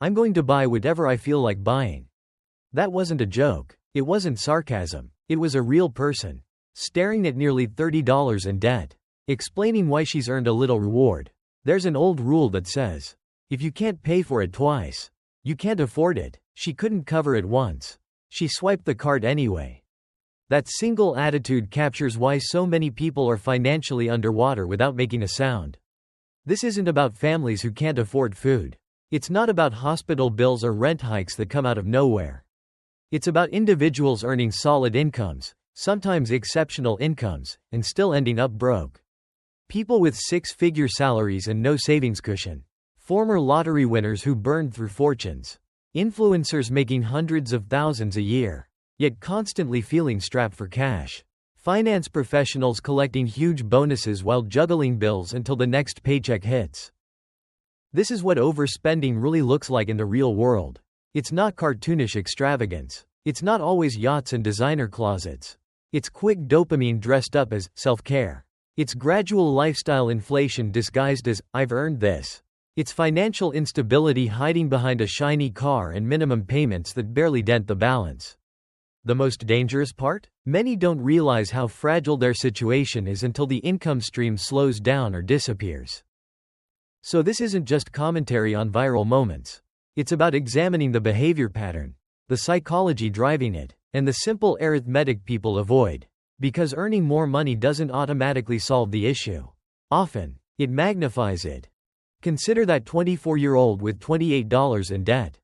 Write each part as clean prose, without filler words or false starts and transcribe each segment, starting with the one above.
I'm going to buy whatever I feel like buying. That wasn't a joke. It wasn't sarcasm. It was a real person, staring at nearly $30 in debt, explaining why she's earned a little reward. There's an old rule that says, if you can't pay for it twice, you can't afford it. She couldn't cover it once. She swiped the card anyway. That single attitude captures why so many people are financially underwater without making a sound. This isn't about families who can't afford food. It's not about hospital bills or rent hikes that come out of nowhere. It's about individuals earning solid incomes, sometimes exceptional incomes, and still ending up broke. People with six-figure salaries and no savings cushion. Former lottery winners who burned through fortunes. Influencers making hundreds of thousands a year, yet constantly feeling strapped for cash. Finance professionals collecting huge bonuses while juggling bills until the next paycheck hits. This is what overspending really looks like in the real world. It's not cartoonish extravagance. It's not always yachts and designer closets. It's quick dopamine dressed up as self-care. It's gradual lifestyle inflation disguised as, I've earned this. It's financial instability hiding behind a shiny car and minimum payments that barely dent the balance. The most dangerous part? Many don't realize how fragile their situation is until the income stream slows down or disappears. So this isn't just commentary on viral moments. It's about examining the behavior pattern, the psychology driving it, and the simple arithmetic people avoid. Because earning more money doesn't automatically solve the issue. Often, it magnifies it. Consider that 24-year-old with $28 in debt.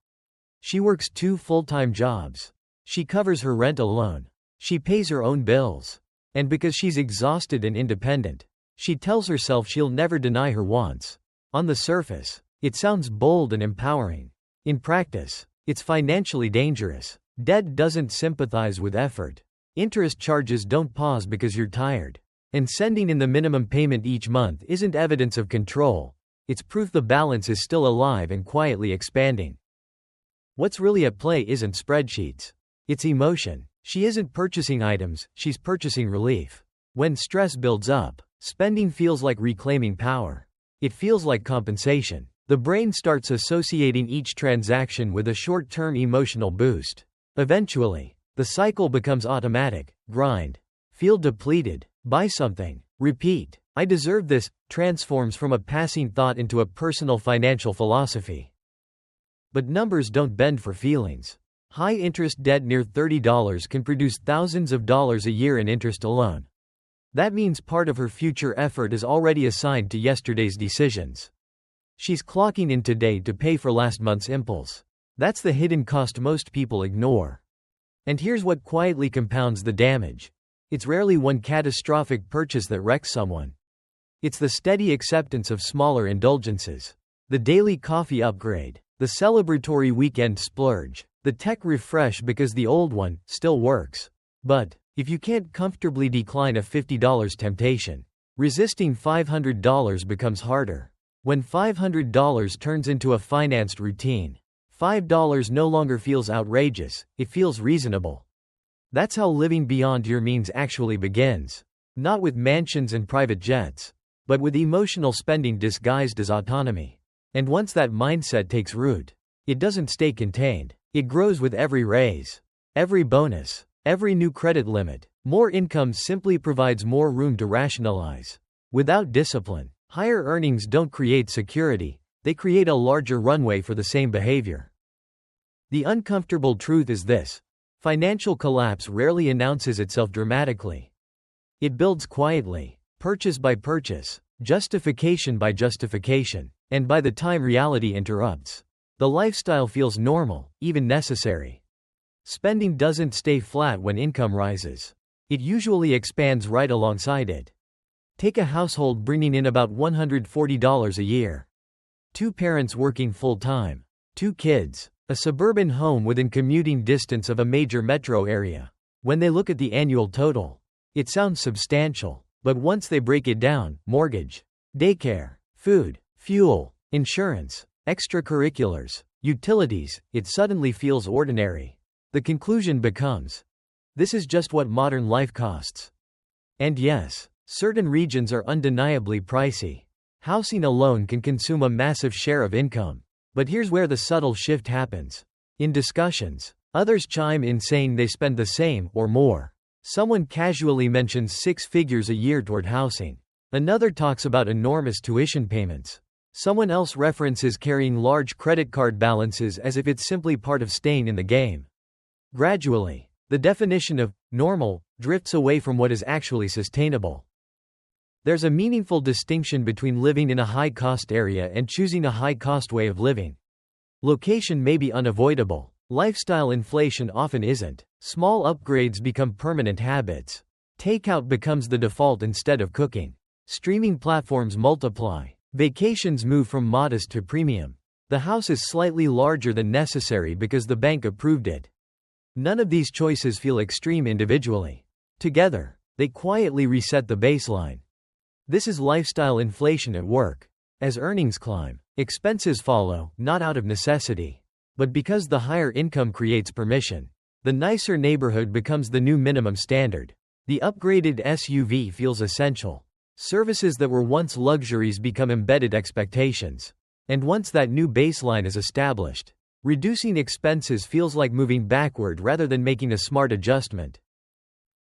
She works 2 full-time jobs. She covers her rent alone. She pays her own bills. And because she's exhausted and independent, she tells herself she'll never deny her wants. On the surface, it sounds bold and empowering. In practice, it's financially dangerous. Debt doesn't sympathize with effort. Interest charges don't pause because you're tired. And sending in the minimum payment each month isn't evidence of control. It's proof the balance is still alive and quietly expanding. What's really at play isn't spreadsheets. It's emotion. She isn't purchasing items, she's purchasing relief. When stress builds up, spending feels like reclaiming power. It feels like compensation. The brain starts associating each transaction with a short-term emotional boost. Eventually, the cycle becomes automatic. Grind. Feel depleted. Buy something. Repeat. I deserve this, transforms from a passing thought into a personal financial philosophy. But numbers don't bend for feelings. High-interest debt near $30 can produce thousands of dollars a year in interest alone. That means part of her future effort is already assigned to yesterday's decisions. She's clocking in today to pay for last month's impulse. That's the hidden cost most people ignore. And here's what quietly compounds the damage. It's rarely one catastrophic purchase that wrecks someone. It's the steady acceptance of smaller indulgences. The daily coffee upgrade, the celebratory weekend splurge, the tech refresh because the old one still works. But if you can't comfortably decline a $50 temptation, resisting $500 becomes harder. When $500 turns into a financed routine, $5 no longer feels outrageous, it feels reasonable. That's how living beyond your means actually begins. Not with mansions and private jets, but with emotional spending disguised as autonomy. And once that mindset takes root, it doesn't stay contained. It grows with every raise, every bonus, every new credit limit. More income simply provides more room to rationalize. Without discipline, higher earnings don't create security, they create a larger runway for the same behavior. The uncomfortable truth is this: financial collapse rarely announces itself dramatically. It builds quietly, purchase by purchase, justification by justification, and by the time reality interrupts, the lifestyle feels normal, even necessary. Spending doesn't stay flat when income rises. It usually expands right alongside it. Take a household bringing in about $140 a year. 2 parents working full-time. 2 kids. A suburban home within commuting distance of a major metro area. When they look at the annual total, it sounds substantial, but once they break it down, mortgage, daycare, food, fuel, insurance, extracurriculars, utilities, it suddenly feels ordinary. The conclusion becomes, this is just what modern life costs. And yes, certain regions are undeniably pricey. Housing alone can consume a massive share of income. But here's where the subtle shift happens. In discussions, others chime in saying they spend the same or more. Someone casually mentions 6 figures a year toward housing. Another talks about enormous tuition payments. Someone else references carrying large credit card balances as if it's simply part of staying in the game. Gradually, the definition of normal drifts away from what is actually sustainable. There's a meaningful distinction between living in a high-cost area and choosing a high-cost way of living. Location may be unavoidable. Lifestyle inflation often isn't. Small upgrades become permanent habits. Takeout becomes the default instead of cooking. Streaming platforms multiply. Vacations move from modest to premium. The house is slightly larger than necessary because the bank approved it. None of these choices feel extreme individually. Together, they quietly reset the baseline. This is lifestyle inflation at work. As earnings climb, expenses follow, not out of necessity, but because the higher income creates permission. The nicer neighborhood becomes the new minimum standard. The upgraded SUV feels essential. Services that were once luxuries become embedded expectations. And once that new baseline is established, reducing expenses feels like moving backward rather than making a smart adjustment.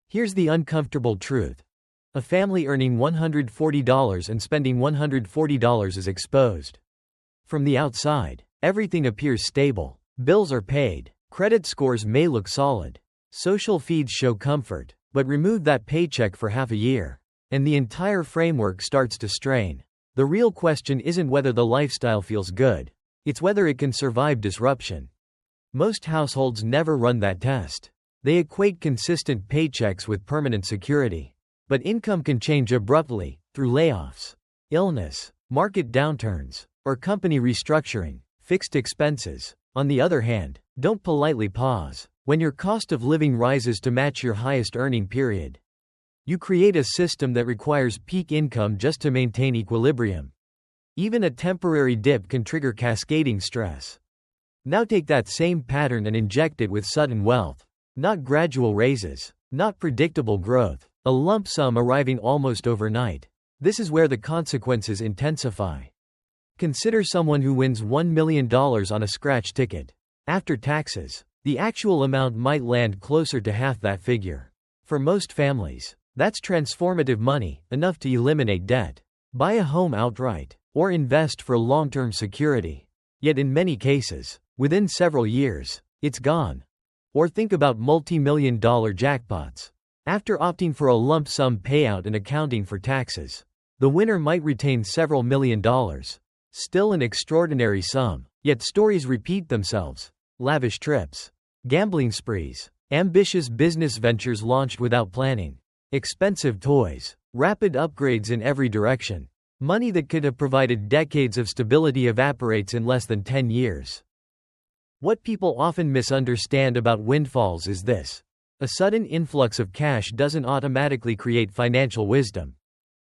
Here's the uncomfortable truth. A family earning $140 and spending $140 is exposed. From the outside, everything appears stable. Bills are paid. Credit scores may look solid. Social feeds show comfort. But remove that paycheck for half a year, and the entire framework starts to strain. The real question isn't whether the lifestyle feels good. It's whether it can survive disruption. Most households never run that test. They equate consistent paychecks with permanent security. But income can change abruptly, through layoffs, illness, market downturns, or company restructuring. Fixed expenses, on the other hand, don't politely pause. When your cost of living rises to match your highest earning period, you create a system that requires peak income just to maintain equilibrium. Even a temporary dip can trigger cascading stress. Now take that same pattern and inject it with sudden wealth. Not gradual raises, not predictable growth, a lump sum arriving almost overnight. This is where the consequences intensify. Consider someone who wins $1 million on a scratch ticket. After taxes, the actual amount might land closer to half that figure. For most families, that's transformative money, enough to eliminate debt, buy a home outright, or invest for long-term security. Yet in many cases, within several years, it's gone. Or think about multi-million-dollar jackpots. After opting for a lump sum payout and accounting for taxes, the winner might retain several $1,000,000. Still an extraordinary sum, yet stories repeat themselves. Lavish trips, gambling sprees, ambitious business ventures launched without planning, expensive toys, rapid upgrades in every direction. Money that could have provided decades of stability evaporates in less than 10 years. What people often misunderstand about windfalls is this. A sudden influx of cash doesn't automatically create financial wisdom.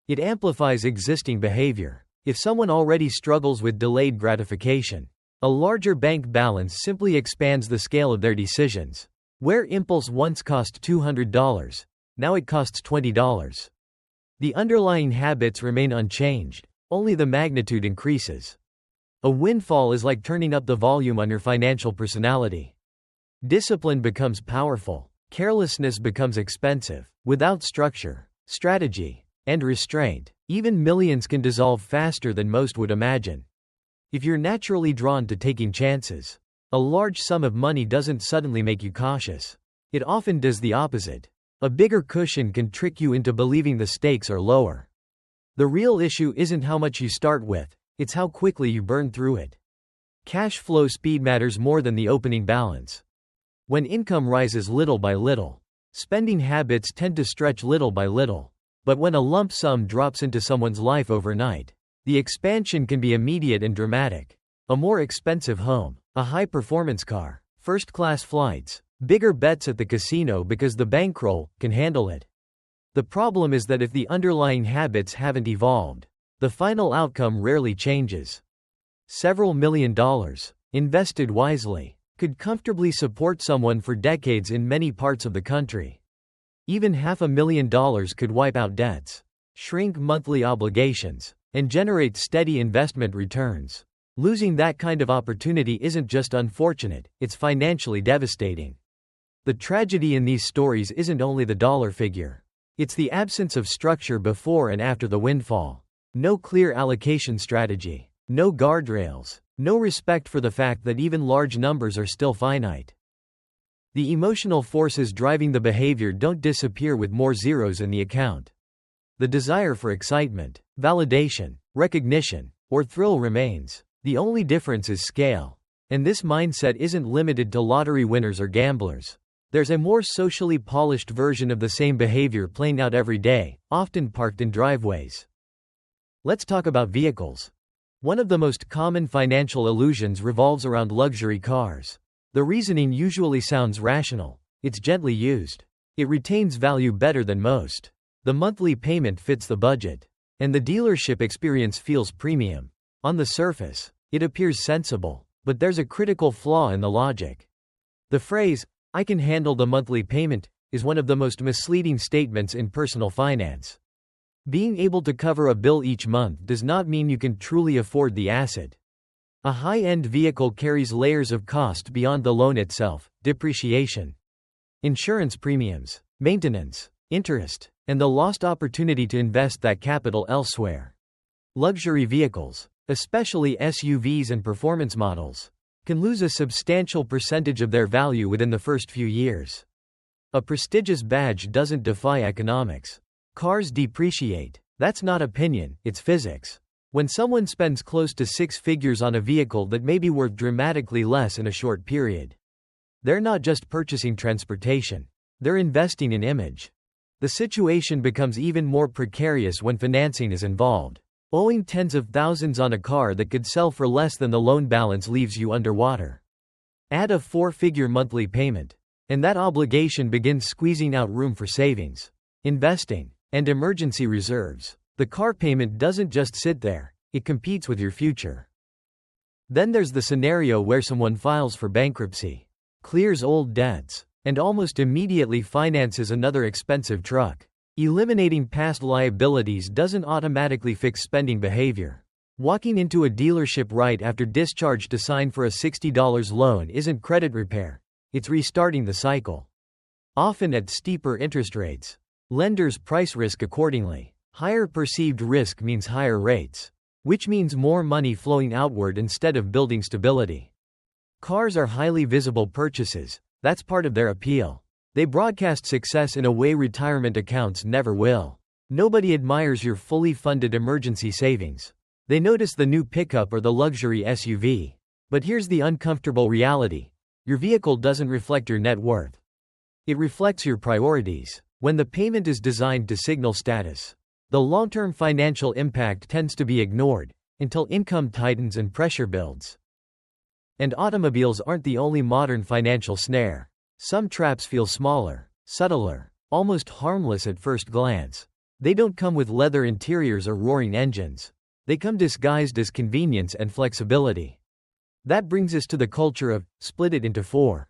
It amplifies existing behavior. If someone already struggles with delayed gratification, a larger bank balance simply expands the scale of their decisions. Where impulse once cost $200, now it costs $20. The underlying habits remain unchanged, only the magnitude increases. A windfall is like turning up the volume on your financial personality. Discipline becomes powerful, carelessness becomes expensive. Without structure, strategy, and restraint, even millions can dissolve faster than most would imagine. If you're naturally drawn to taking chances, a large sum of money doesn't suddenly make you cautious. It often does the opposite. A bigger cushion can trick you into believing the stakes are lower. The real issue isn't how much you start with, it's how quickly you burn through it. Cash flow speed matters more than the opening balance. When income rises little by little, spending habits tend to stretch little by little. But when a lump sum drops into someone's life overnight, the expansion can be immediate and dramatic. A more expensive home, a high-performance car, first-class flights, bigger bets at the casino because the bankroll can handle it. The problem is that if the underlying habits haven't evolved, the final outcome rarely changes. Several $1,000,000, invested wisely, could comfortably support someone for decades in many parts of the country. Even $500,000 could wipe out debts, shrink monthly obligations, and generate steady investment returns. Losing that kind of opportunity isn't just unfortunate, it's financially devastating. The tragedy in these stories isn't only the dollar figure. It's the absence of structure before and after the windfall. No clear allocation strategy. No guardrails. No respect for the fact that even large numbers are still finite. The emotional forces driving the behavior don't disappear with more zeros in the account. The desire for excitement, validation, recognition, or thrill remains. The only difference is scale. And this mindset isn't limited to lottery winners or gamblers. There's a more socially polished version of the same behavior playing out every day, often parked in driveways. Let's talk about vehicles. One of the most common financial illusions revolves around luxury cars. The reasoning usually sounds rational. It's gently used. It retains value better than most. The monthly payment fits the budget. And the dealership experience feels premium. On the surface, it appears sensible, but there's a critical flaw in the logic. The phrase, "I can handle the monthly payment," is one of the most misleading statements in personal finance. Being able to cover a bill each month does not mean you can truly afford the asset. A high-end vehicle carries layers of cost beyond the loan itself: depreciation, insurance premiums, maintenance, interest, and the lost opportunity to invest that capital elsewhere. Luxury vehicles, especially SUVs and performance models, can lose a substantial percentage of their value within the first few years. A prestigious badge doesn't defy economics. Cars depreciate. That's not opinion, it's physics. When someone spends close to six figures on a vehicle that may be worth dramatically less in a short period, they're not just purchasing transportation, they're investing in image. The situation becomes even more precarious when financing is involved. Owing tens of thousands on a car that could sell for less than the loan balance leaves you underwater. Add a four-figure monthly payment, and that obligation begins squeezing out room for savings, investing, and emergency reserves. The car payment doesn't just sit there, it competes with your future. Then there's the scenario where someone files for bankruptcy, clears old debts, and almost immediately finances another expensive truck. Eliminating past liabilities doesn't automatically fix spending behavior. Walking into a dealership right after discharge to sign for a $60 loan isn't credit repair, it's restarting the cycle. Often at steeper interest rates. Lenders price risk accordingly. Higher perceived risk means higher rates, which means more money flowing outward instead of building stability. Cars are highly visible purchases. That's part of their appeal. They broadcast success in a way retirement accounts never will. Nobody admires your fully funded emergency savings. They notice the new pickup or the luxury SUV. But here's the uncomfortable reality. Your vehicle doesn't reflect your net worth. It reflects your priorities. When the payment is designed to signal status, the long-term financial impact tends to be ignored, until income tightens and pressure builds. And automobiles aren't the only modern financial snare. Some traps feel smaller, subtler, almost harmless at first glance. They don't come with leather interiors or roaring engines. They come disguised as convenience and flexibility. That brings us to the culture of split it into four.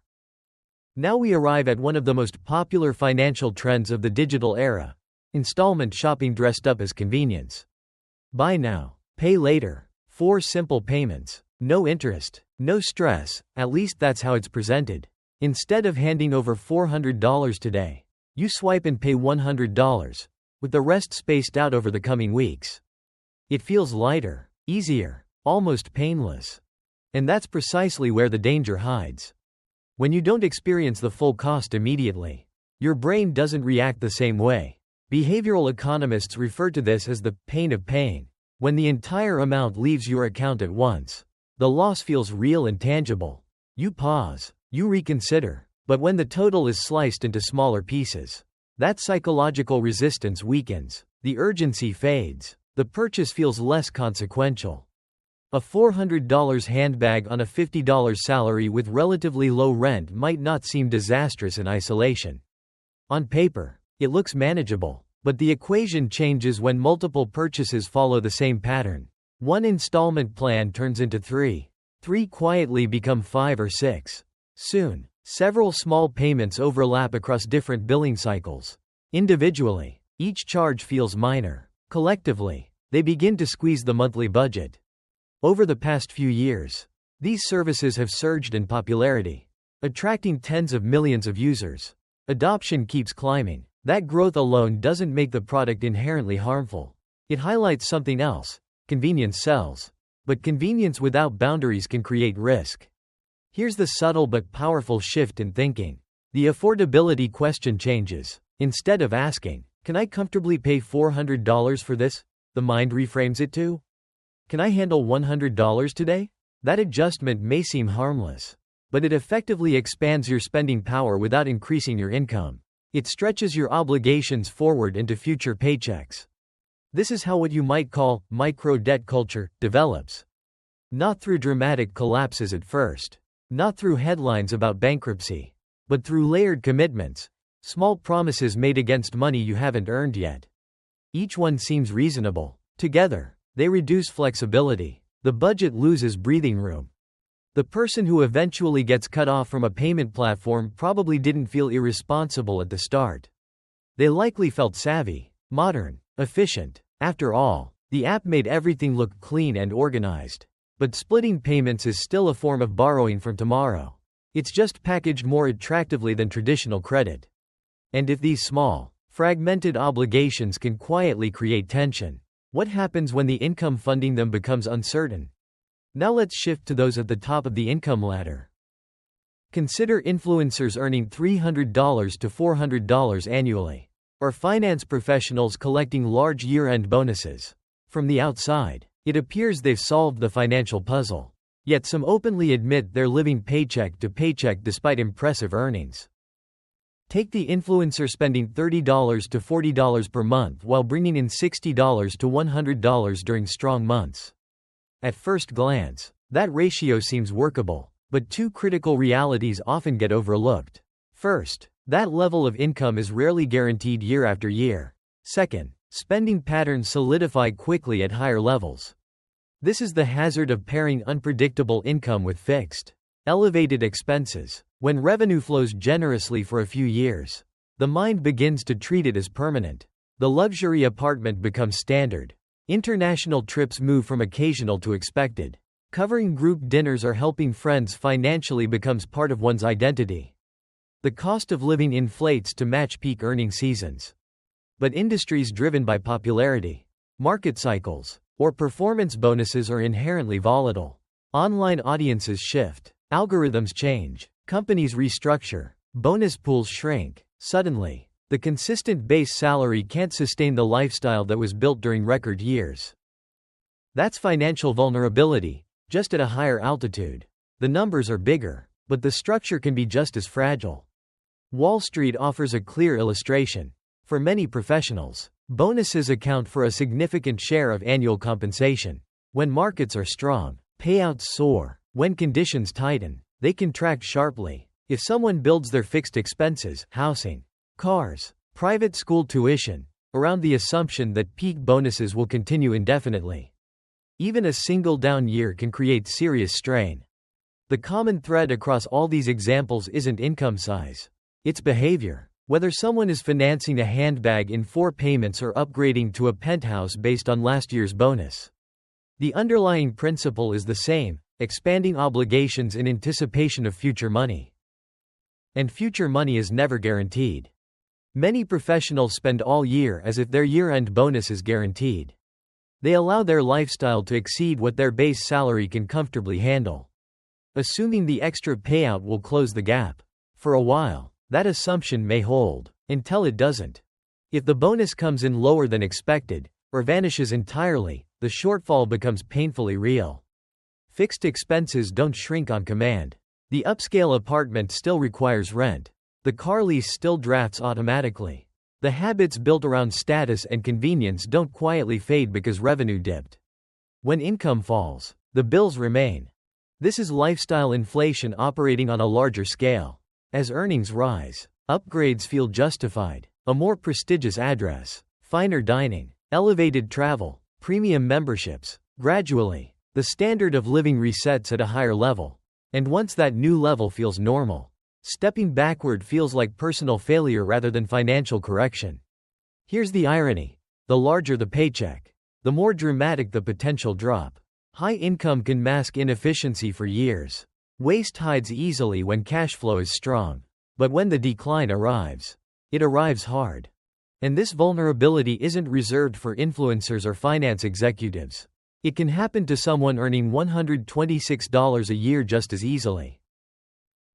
Now we arrive at one of the most popular financial trends of the digital era: installment shopping dressed up as convenience. Buy now, pay later. 4 simple payments. No interest, no stress, at least that's how it's presented. Instead of handing over $400 today, you swipe and pay $100, with the rest spaced out over the coming weeks. It feels lighter, easier, almost painless. And that's precisely where the danger hides. When you don't experience the full cost immediately, your brain doesn't react the same way. Behavioral economists refer to this as the pain of paying. When the entire amount leaves your account at once, the loss feels real and tangible. You pause. You reconsider. But when the total is sliced into smaller pieces, that psychological resistance weakens. The urgency fades. The purchase feels less consequential. A $400 handbag on a $50 salary with relatively low rent might not seem disastrous in isolation. On paper, it looks manageable. But the equation changes when multiple purchases follow the same pattern. One installment plan turns into 3. 3 quietly become 5 or 6. Soon, several small payments overlap across different billing cycles. Individually, each charge feels minor. Collectively, they begin to squeeze the monthly budget. Over the past few years, these services have surged in popularity, attracting tens of millions of users. Adoption keeps climbing. That growth alone doesn't make the product inherently harmful. It highlights something else. Convenience sells. But convenience without boundaries can create risk. Here's the subtle but powerful shift in thinking. The affordability question changes. Instead of asking, "Can I comfortably pay $400 for this?" the mind reframes it to, "Can I handle $100 today?" That adjustment may seem harmless, but it effectively expands your spending power without increasing your income. It stretches your obligations forward into future paychecks. This is how what you might call micro-debt culture develops. Not through dramatic collapses at first, not through headlines about bankruptcy, but through layered commitments, small promises made against money you haven't earned yet. Each one seems reasonable. Together, they reduce flexibility. The budget loses breathing room. The person who eventually gets cut off from a payment platform probably didn't feel irresponsible at the start. They likely felt savvy, modern, efficient. After all, the app made everything look clean and organized. But splitting payments is still a form of borrowing from tomorrow. It's just packaged more attractively than traditional credit. And if these small, fragmented obligations can quietly create tension, what happens when the income funding them becomes uncertain? Now let's shift to those at the top of the income ladder. Consider influencers earning $300 to $400 annually, or finance professionals collecting large year-end bonuses. From the outside, it appears they've solved the financial puzzle. Yet some openly admit they're living paycheck to paycheck despite impressive earnings. Take the influencer spending $30 to $40 per month while bringing in $60 to $100 during strong months. At first glance, that ratio seems workable, but two critical realities often get overlooked. First, that level of income is rarely guaranteed year after year. Second, spending patterns solidify quickly at higher levels. This is the hazard of pairing unpredictable income with fixed, elevated expenses. When revenue flows generously for a few years, the mind begins to treat it as permanent. The luxury apartment becomes standard. International trips move from occasional to expected. Covering group dinners or helping friends financially becomes part of one's identity. The cost of living inflates to match peak earning seasons. But industries driven by popularity, market cycles, or performance bonuses are inherently volatile. Online audiences shift, algorithms change, companies restructure, bonus pools shrink. Suddenly, the consistent base salary can't sustain the lifestyle that was built during record years. That's financial vulnerability, just at a higher altitude. The numbers are bigger, but the structure can be just as fragile. Wall Street offers a clear illustration. For many professionals, bonuses account for a significant share of annual compensation. When markets are strong, payouts soar. When conditions tighten, they contract sharply. If someone builds their fixed expenses, housing, cars, private school tuition, around the assumption that peak bonuses will continue indefinitely, even a single down year can create serious strain. The common thread across all these examples isn't income size. It's behavior. Whether someone is financing a handbag in 4 payments or upgrading to a penthouse based on last year's bonus, the underlying principle is the same: expanding obligations in anticipation of future money. And future money is never guaranteed. Many professionals spend all year as if their year-end bonus is guaranteed. They allow their lifestyle to exceed what their base salary can comfortably handle, assuming the extra payout will close the gap. For a while, that assumption may hold, until it doesn't. If the bonus comes in lower than expected, or vanishes entirely, the shortfall becomes painfully real. Fixed expenses don't shrink on command. The upscale apartment still requires rent. The car lease still drafts automatically. The habits built around status and convenience don't quietly fade because revenue dipped. When income falls, the bills remain. This is lifestyle inflation operating on a larger scale. As earnings rise, upgrades feel justified. A more prestigious address, finer dining, elevated travel, premium memberships. Gradually, the standard of living resets at a higher level. And once that new level feels normal, stepping backward feels like personal failure rather than financial correction. Here's the irony. The larger the paycheck, the more dramatic the potential drop. High income can mask inefficiency for years. Waste hides easily when cash flow is strong. But when the decline arrives, it arrives hard. And this vulnerability isn't reserved for influencers or finance executives. It can happen to someone earning $126 a year just as easily.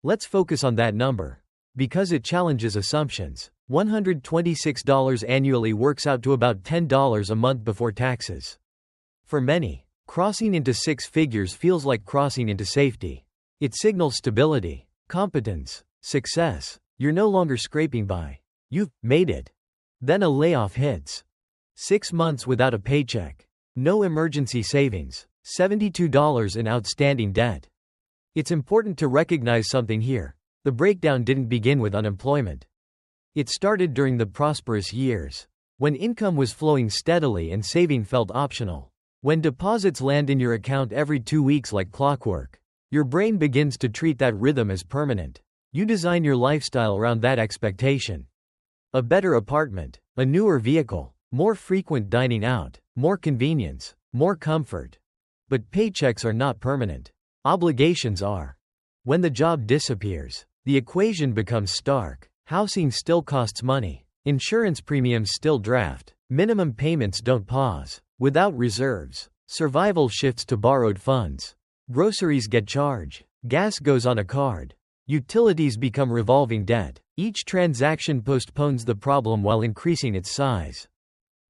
Let's focus on that number. Because it challenges assumptions. $126 annually works out to about $10 a month before taxes. For many, crossing into six figures feels like crossing into safety. It signals stability, competence, success. You're no longer scraping by. You've made it. Then a layoff hits. 6 months without a paycheck. No emergency savings. $72 in outstanding debt. It's important to recognize something here. The breakdown didn't begin with unemployment. It started during the prosperous years, when income was flowing steadily and saving felt optional. When deposits land in your account every 2 weeks like clockwork, your brain begins to treat that rhythm as permanent. You design your lifestyle around that expectation. A better apartment, a newer vehicle, more frequent dining out, more convenience, more comfort. But paychecks are not permanent. Obligations are. When the job disappears, the equation becomes stark. Housing still costs money. Insurance premiums still draft. Minimum payments don't pause. Without reserves, survival shifts to borrowed funds. Groceries get charged. Gas goes on a card. Utilities become revolving debt. Each transaction postpones the problem while increasing its size.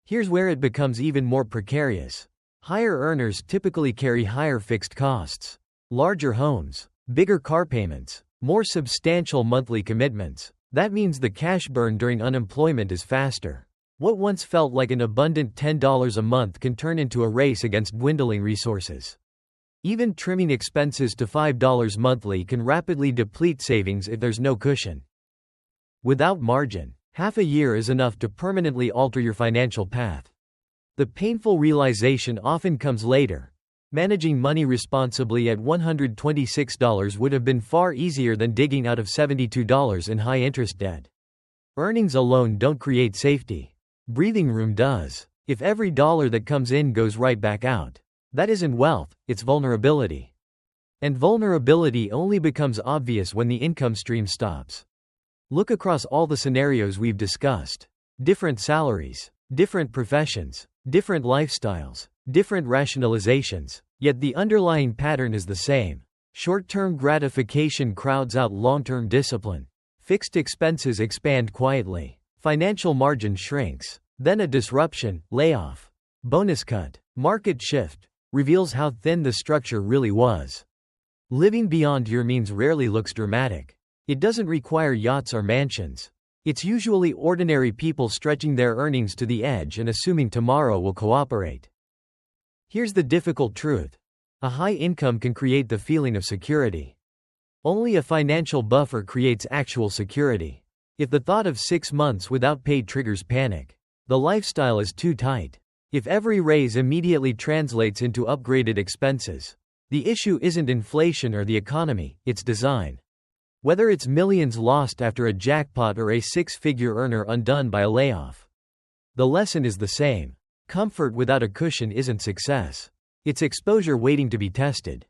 Here's where it becomes even more precarious. Higher earners typically carry higher fixed costs. Larger homes, bigger car payments, more substantial monthly commitments. That means the cash burn during unemployment is faster. What once felt like an abundant $10 a month can turn into a race against dwindling resources. Even trimming expenses to $5 monthly can rapidly deplete savings if there's no cushion. Without margin, half a year is enough to permanently alter your financial path. The painful realization often comes later. Managing money responsibly at $126 would have been far easier than digging out of $72 in high-interest debt. Earnings alone don't create safety. Breathing room does. If every dollar that comes in goes right back out, that isn't wealth, it's vulnerability. And vulnerability only becomes obvious when the income stream stops. Look across all the scenarios we've discussed. Different salaries, different professions, different lifestyles, different rationalizations, yet the underlying pattern is the same. Short-term gratification crowds out long-term discipline. Fixed expenses expand quietly. Financial margin shrinks. Then a disruption, layoff, bonus cut, market shift, reveals how thin the structure really was. Living beyond your means rarely looks dramatic. It doesn't require yachts or mansions. It's usually ordinary people stretching their earnings to the edge and assuming tomorrow will cooperate. Here's the difficult truth. A high income can create the feeling of security. Only a financial buffer creates actual security. If the thought of 6 months without pay triggers panic, the lifestyle is too tight. If every raise immediately translates into upgraded expenses, the issue isn't inflation or the economy, it's design. Whether it's millions lost after a jackpot or a 6-figure earner undone by a layoff, the lesson is the same. Comfort without a cushion isn't success. It's exposure waiting to be tested.